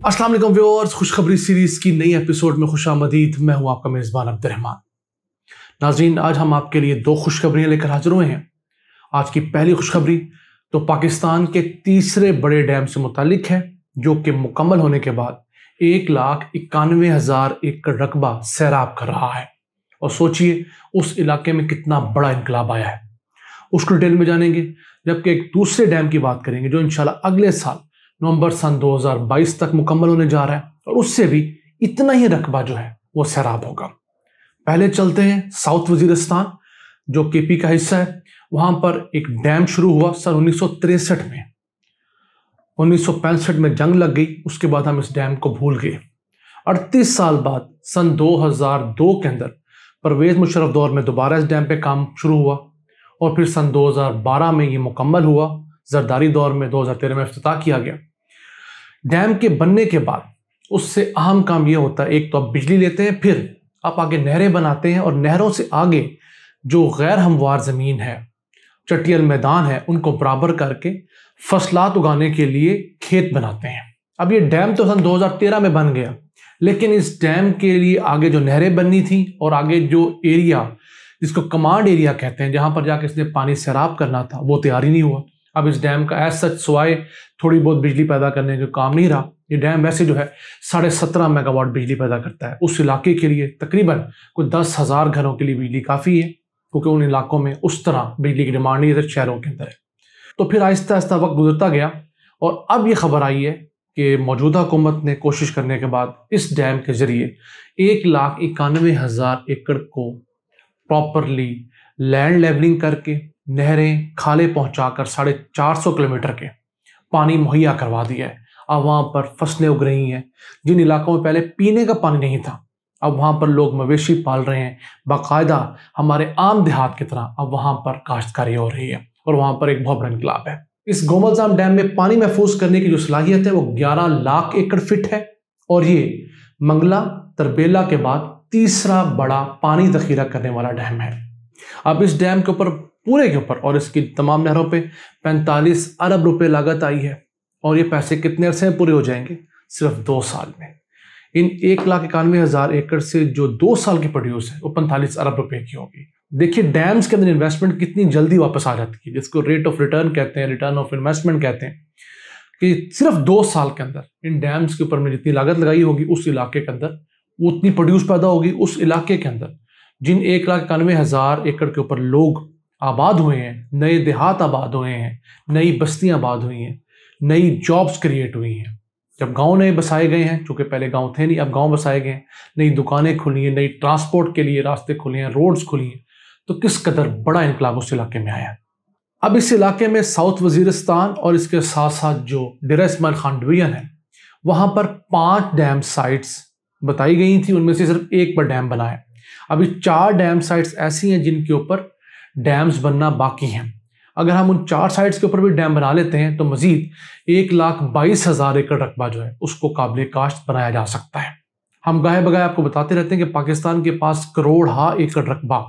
अस्सलाम वालेकुम व्यूअर्स, खुशखबरी सीरीज की नई एपिसोड में खुशामदीद। मैं हूं आपका मेज़बान अब्दुर्रहमान। नाज़रीन, आज हम आपके लिए दो खुशखबरियां लेकर हाजिर हुए हैं। आज की पहली खुशखबरी तो पाकिस्तान के तीसरे बड़े डैम से मुतालिक है, जो कि मुकम्मल होने के बाद 1,91,000 एकड़ रकबा सैराब कर रहा है। और सोचिए उस इलाके में कितना बड़ा इनकलाब आया है, उसको डिटेल में जानेंगे। जबकि एक दूसरे डैम की बात करेंगे जो इंशाल्लाह अगले साल नवंबर सन 2022 तक मुकम्मल होने जा रहा है, और उससे भी इतना ही रकबा जो है वो सैराब होगा। पहले चलते हैं साउथ वजीरिस्तान, जो केपी का हिस्सा है। वहां पर एक डैम शुरू हुआ सन 1963 में। 1965 में जंग लग गई, उसके बाद हम इस डैम को भूल गए। 38 साल बाद सन 2002 के अंदर परवेज मुशर्रफ दौर में दोबारा इस डैम पे काम शुरू हुआ, और फिर सन 2012 में ये मुकम्मल हुआ। जरदारी दौर में 2013 में इफ्तिताह किया गया। डैम के बनने के बाद उससे अहम काम यह होता है, एक तो आप बिजली लेते हैं, फिर आप आगे नहरें बनाते हैं, और नहरों से आगे जो गैर हमवार ज़मीन है, चटियल मैदान है, उनको बराबर करके फसलात उगाने के लिए खेत बनाते हैं। अब ये डैम तो सन 2013 में बन गया, लेकिन इस डैम के लिए आगे जो नहरें बननी थी और आगे जो एरिया जिसको कमांड एरिया कहते हैं, जहां पर जाके इसने पानी सैराब करना था, वो तैयार ही नहीं हुआ। अब इस डैम का एज सच सिवाय थोड़ी बहुत बिजली पैदा करने का काम नहीं रहा। ये डैम वैसे जो है 17.5 मेगावाट बिजली पैदा करता है। उस इलाके के लिए तकरीबन कुछ 10,000 घरों के लिए बिजली काफ़ी है, क्योंकि उन इलाकों में उस तरह बिजली की डिमांड नहीं है, शहरों के अंदर है। तो फिर आहिस्ता आहिस्ता वक्त गुजरता गया, और अब ये खबर आई है कि मौजूदा हुकूमत ने कोशिश करने के बाद इस डैम के जरिए 1,91,000 एकड़ को प्रॉपरली लैंड लेवलिंग करके नहरें खाले पहुंचाकर 450 किलोमीटर के पानी मुहैया करवा दिया है। अब वहां पर फसलें उग रही हैं। जिन इलाकों में पहले पीने का पानी नहीं था, अब वहां पर लोग मवेशी पाल रहे हैं। बाकायदा हमारे आम देहात की तरह अब वहां पर काश्तकारी हो रही है, और वहां पर एक बहुत बड़ा इनकलाब है। इस गोमलजाम डैम में पानी महफूज करने की जो सलाहियत है वो 11 लाख एकड़ फिट है, और ये मंगला तरबेला के बाद तीसरा बड़ा पानी जखीरा करने वाला डैम है। अब इस डैम के ऊपर पूरे के ऊपर और इसकी तमाम नहरों पे 45 अरब रुपए लागत आई है, और ये पैसे कितने अरसे में पूरे हो जाएंगे? सिर्फ 2 साल में। इन 1,91,000 एकड़ से जो 2 साल की प्रोड्यूस है वो 45 अरब रुपए की होगी। देखिए डैम्स के अंदर इन्वेस्टमेंट कितनी जल्दी वापस आ जाती है, जिसको रेट ऑफ रिटर्न कहते हैं, रिटर्न ऑफ इन्वेस्टमेंट कहते हैं, कि सिर्फ 2 साल के अंदर इन डैम्स के ऊपर में जितनी लागत लगाई होगी उस इलाके के अंदर उतनी प्रोड्यूस पैदा होगी। उस इलाके के अंदर जिन 1,91,000 एकड़ के ऊपर लोग आबाद हुए हैं, नए देहात आबाद हुए हैं, नई बस्तियां आबाद हुई हैं, नई जॉब्स क्रिएट हुई हैं। जब गांव नए बसाए गए हैं, चूंकि पहले गांव थे नहीं, अब गांव बसाए गए हैं, नई दुकानें खुली हैं, नई ट्रांसपोर्ट के लिए रास्ते खुले हैं, रोड्स खुली हैं, तो किस कदर बड़ा इनकलाब उस इलाके में आया। अब इस इलाके में साउथ वजीरिस्तान और इसके साथ साथ जो डेरा इस्माइल खान डिवीजन है, वहां पर 5 डैम साइट्स बताई गई थी, उनमें से सिर्फ एक पर डैम बना है। अभी 4 डैम साइट्स ऐसी हैं जिनके ऊपर डैम्स बनना बाकी हैं। अगर हम उन 4 साइट्स के ऊपर भी डैम बना लेते हैं तो मजीद 1,22,000 एकड़ रकबा जो है उसको काबिल काश्त बनाया जा सकता है। हम गाहे बगाहे आपको बताते रहते हैं कि पाकिस्तान के पास करोड़ एकड़ रकबा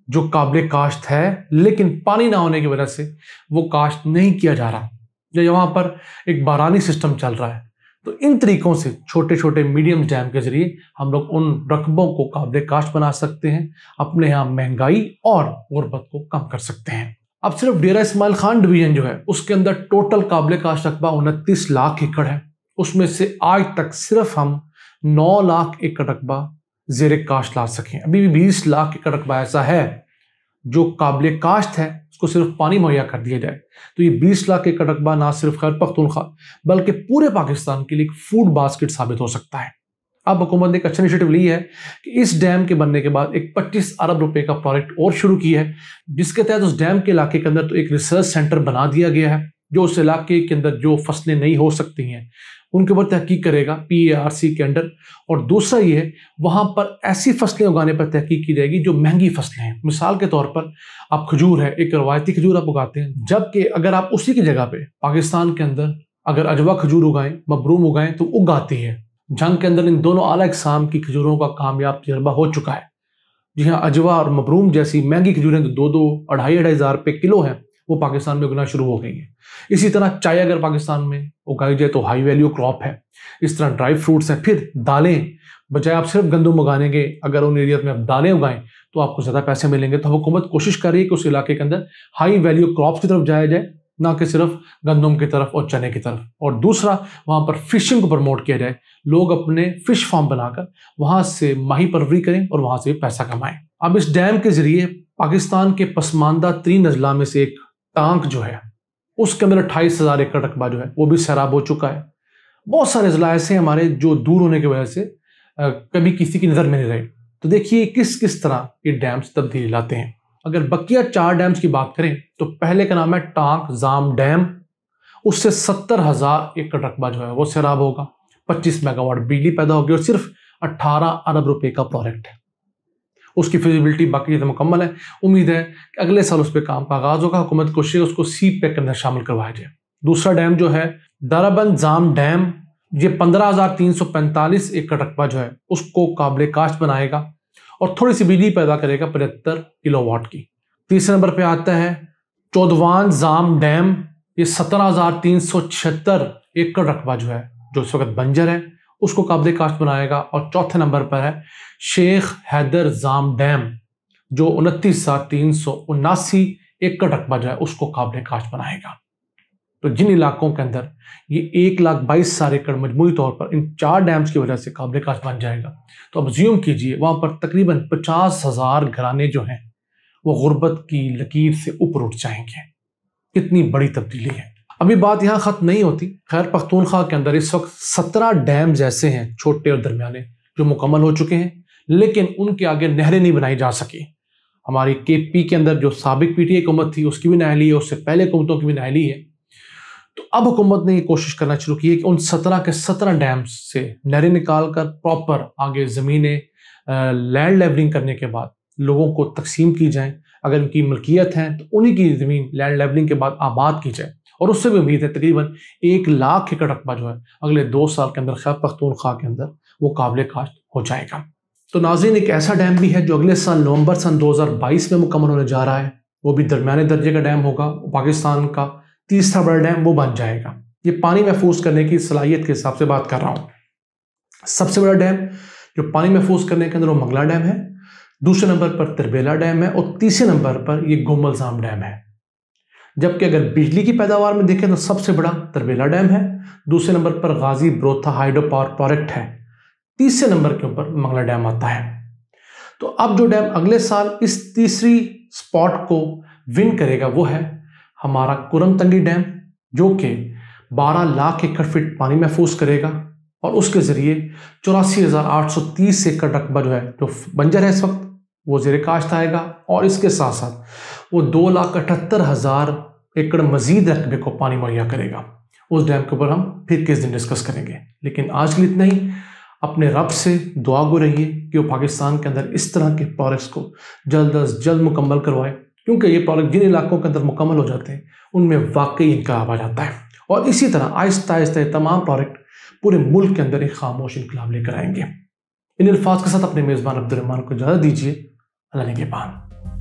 जो काबिल काश्त है, लेकिन पानी ना होने की वजह से वो काश्त नहीं किया जा रहा, या वहां पर एक बारानी सिस्टम चल रहा है। तो इन तरीकों से छोटे छोटे मीडियम डैम के जरिए हम लोग उन रकबों को काबिल काश्त बना सकते हैं, अपने यहाँ महंगाई और गुर्बत को कम कर सकते हैं। अब सिर्फ डेरा इस्माइल खान डिवीजन जो है उसके अंदर टोटल काबिल काश्त रकबा 29 लाख एकड़ है। उसमें से आज तक सिर्फ हम 9 लाख एकड़ रकबा जेर काश्त ला सकें। अभी भी 20 लाख एकड़ रकबा ऐसा है जो काबिल काश्त है, उसको सिर्फ पानी मुहैया कर दिया जाए तो ये 20 लाख एकड़ रकबा ना सिर्फ खैबर पख्तूनख्वा बल्कि पूरे पाकिस्तान के लिए एक फूड बास्केट साबित हो सकता है। अब हुकूमत ने एक अच्छा इनिशिएटिव ली है कि इस डैम के बनने के बाद एक 25 अरब रुपए का प्रोजेक्ट और शुरू किया है, जिसके तहत उस डैम के इलाके के अंदर तो एक रिसर्च सेंटर बना दिया गया है, जो उस इलाके के अंदर जो फसलें नहीं हो सकती हैं उनके ऊपर तहकीक करेगा PARC के अंडर। और दूसरा ये है वहां पर ऐसी फसलें उगाने पर तहकीक की जाएगी जो महंगी फसलें हैं। मिसाल के तौर पर आप खजूर है, एक रवायती खजूर आप उगाते हैं, जबकि अगर आप उसी की जगह पे पाकिस्तान के अंदर अगर अजवा खजूर उगाएं, मबरूम उगाएं तो उगाती है। जंग के अंदर इन दोनों आला इकसाम की खजूरों का कामयाब तजर्बा हो चुका है। जी हाँ, अजवा और मबरूम जैसी महंगी खजूरें तो 2-2, 2,500 रुपये किलो हैं, वो पाकिस्तान में उगना शुरू हो गई है। इसी तरह चाय अगर पाकिस्तान में उगाई जाए तो हाई वैल्यू क्रॉप है। इस तरह ड्राई फ्रूट्स हैं। फिर दालें, बजाय आप सिर्फ गंदम उगाने के अगर उन एरिया में आप दालें उगाएं तो आपको ज़्यादा पैसे मिलेंगे। तो हुकूमत कोशिश कर रही है कि उस इलाके के अंदर हाई वैल्यू क्रॉप्स की तरफ जाया जाए, ना कि सिर्फ गंदम की तरफ और चने की तरफ। और दूसरा, वहाँ पर फिशिंग को प्रमोट किया जाए। लोग अपने फिश फार्म बनाकर वहाँ से माही परवरी करें और वहाँ से पैसा कमाएं। अब इस डैम के जरिए पाकिस्तान के पसमानदा तरीन अजला में से एक टांक जो है, उसके अंदर 28,000 एकड़ रकबा जो है वो भी सैराब हो चुका है। बहुत सारे अजला ऐसे हमारे जो दूर होने की वजह से कभी किसी की नज़र में नहीं रहे। तो देखिए किस किस तरह ये डैम्स तब्दीली लाते हैं। अगर बकिया 4 डैम्स की बात करें तो पहले का नाम है टांक जाम डैम। उससे 70,000 एकड़ रकबा जो है वो सैराब होगा। 25 मेगावाट बिजली पैदा होगी और सिर्फ 18 अरब रुपए का प्रोजेक्ट है। उसकी फिजिबिलिटी बाकी तो मुकम्मल है। उम्मीद है कि अगले साल उस पर काम का आगाज होगा। हुकूमत कोशिश है उसको सी पैक के अंदर शामिल करवाया जाए। दूसरा डैम जो है दाराबंद जाम डैम, ये 15,345 एकड़ रकबा जो है उसको काबिल काश्त बनाएगा और थोड़ी सी बिजली पैदा करेगा 75 किलोवाट की। तीसरे नंबर पे आता है चौदवान जाम डैम। ये 17,376 एकड़ रकबा जो है जो इस वक्त बंजर है उसको काबिल काश्त बनाएगा। और चौथे नंबर पर है शेख हैदर जाम डैम जो 29,379 एकड़ रकबा जो है उसको काबिल काश्त बनाएगा। तो जिन इलाकों के अंदर ये 1,22,000 एकड़ मजमूई तौर पर इन 4 डैम्स की वजह से काबिल काश्त बन जाएगा, तो अब ज्यूम कीजिए वहां पर तकरीबन 50,000 घराने जो हैं वो गुर्बत की लकीर से ऊपर उठ जाएंगे। कितनी बड़ी तब्दीली है। अभी बात यहाँ खत्म नहीं होती। खैर पख्तूनख्वा के अंदर इस वक्त 17 डैम्स ऐसे हैं छोटे और दरमियाने जो मुकम्मल हो चुके हैं, लेकिन उनके आगे नहरें नहीं बनाई जा सकी। हमारी KP के अंदर जो साबिक PTI हुकूमत थी उसकी भी नाअहली है, उससे पहले हुकूमतों की भी नाअहली है। तो अब हुकूमत ने ये कोशिश करना शुरू की है कि उन 17 के 17 डैम्स से नहरें निकाल कर प्रॉपर आगे ज़मीनें लैंड लेवलिंग करने के बाद लोगों को तकसीम की जाए। अगर उनकी मलकियत है तो उन्हीं की ज़मीन लैंड लेवलिंग के बाद आबाद की जाए। और उससे भी उम्मीद है तकरीबन 1 लाख एकड़ रकबा जो है अगले 2 साल के अंदर खैबर पख्तूनख्वा के अंदर वो काबिल काश्त हो जाएगा। तो नाज़रीन, एक ऐसा डैम भी है जो अगले साल नवंबर सन 2022 में मुकम्मल होने जा रहा है। वो भी दरमियाने दर्जे का डैम होगा। पाकिस्तान का तीसरा बड़ा डैम वो बन जाएगा। ये पानी महफूज करने की सलाहियत के हिसाब से बात कर रहा हूँ। सबसे बड़ा डैम जो पानी महफूज करने के अंदर वो मंगला डैम है, दूसरे नंबर पर तरबेला डैम है और तीसरे नंबर पर ये गोमलजाम डैम है। जबकि अगर बिजली की पैदावार में देखें तो सबसे बड़ा तरबेला डैम है, दूसरे नंबर पर गाजी ब्रोथा हाइड्रो पावर प्रोजेक्ट है, तीसरे नंबर के ऊपर मंगला डैम आता है। तो अब जो डैम अगले साल इस तीसरी स्पॉट को विन करेगा वो है हमारा कुरमतंगी डैम, जो कि 12 लाख एकड़ फीट पानी महफूज करेगा और उसके जरिए 84,830 एकड़ रकबा जो है जो बंजर है इस वक्त वो ज़ेरे काश्त आएगा। और इसके साथ साथ वो 2,78,000 एकड़ मजीद रकबे को पानी मुहैया करेगा। उस डैम के ऊपर हम फिर किस दिन डिस्कस करेंगे। लेकिन आज के लिए इतना ही। अपने रब से दुआ गो रहिए कि वो पाकिस्तान के अंदर इस तरह के प्रोजेक्ट्स को जल्द अज जल्द मुकम्मल करवाए, क्योंकि ये प्रोजेक्ट जिन इलाकों के अंदर मुकम्मल हो जाते हैं उनमें वाकई इनकलाब आ जाता है। और इसी तरह आहिस्ता आहिस्ता तमाम प्रोजेक्ट पूरे मुल्क के अंदर एक खामोश इनकलाब लेकर आएंगे। इन अल्फाज के साथ अपने मेज़बान अब्दुर्रहमान को इजाज़त दीजिए। अल्लाह निगहबान।